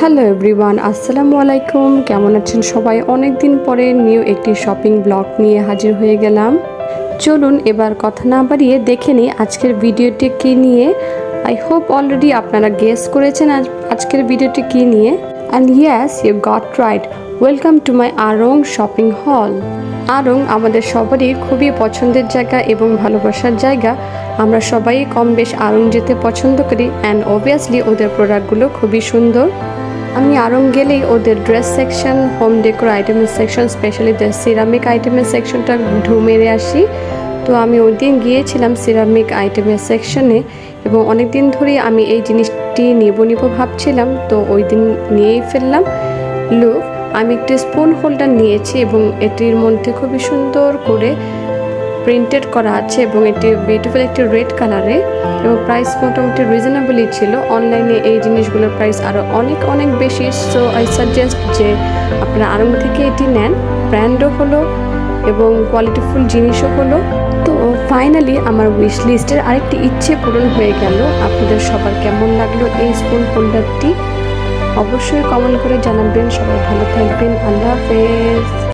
Hello everyone, আসসালামু আলাইকুম। কেমন আছেন সবাই? অনেক দিন পরে নিউ একটি শপিং ব্লগ নিয়ে হাজির হয়ে গেলাম। চলুন এবার কথা না বাড়িয়ে দেখে নিই আজকের ভিডিওটি কী নিয়ে। আই হোপ অলরেডি আপনারা গেস করেছেন আজকের ভিডিওটি কী নিয়ে। And yes, you got right. Welcome to my আড়ং শপিং হল। আড়ং আমাদের সবারই খুবই পছন্দের জায়গা এবং ভালোবাসার জায়গা। আমরা সবাই কম বেশ আড়ং যেতে পছন্দ করি অ্যান্ড অবভিয়াসলি ওদের প্রোডাক্টগুলো খুবই সুন্দর। আমি আড়ং গেলেই ওদের ড্রেস সেকশন, হোম ডেকোর আইটেমের সেকশন, স্পেশালি সিরামিক আইটেমের সেকশনটা ঢু মেরে আসি। তো আমি ওই দিন গিয়েছিলাম সিরামিক আইটেমের সেকশনে এবং অনেক দিন ধরেই আমি এই জিনিসটি নিব ভাবছিলাম, তো ওই দিন নিয়েই ফেললাম। লুক, আমি একটি স্পুন হোল্ডার নিয়েছি এবং এটির মধ্যে খুবই সুন্দর করে প্রিন্টেড করা আছে এবং এটি বিউটিফুল একটি রেড কালারে এবং প্রাইস মোটামুটি রিজনেবলই ছিল। অনলাইনে এই জিনিসগুলোর প্রাইস আরও অনেক অনেক বেশি। সো আই সাজেস্ট যে আপনারা আড়ং থেকে এটি নেন। ব্র্যান্ডও হলো এবং কোয়ালিটিফুল জিনিসও হলো। তো ফাইনালি আমার উইশ লিস্টের আরেকটি ইচ্ছে পূরণ হয়ে গেল। আপনাদের সবার কেমন লাগলো এই স্পুন হোল্ডারটি অবশ্যই কমেন্ট করে জানাবেন। সবাই ভালো থাকবেন। আল্লাহ হাফেজ।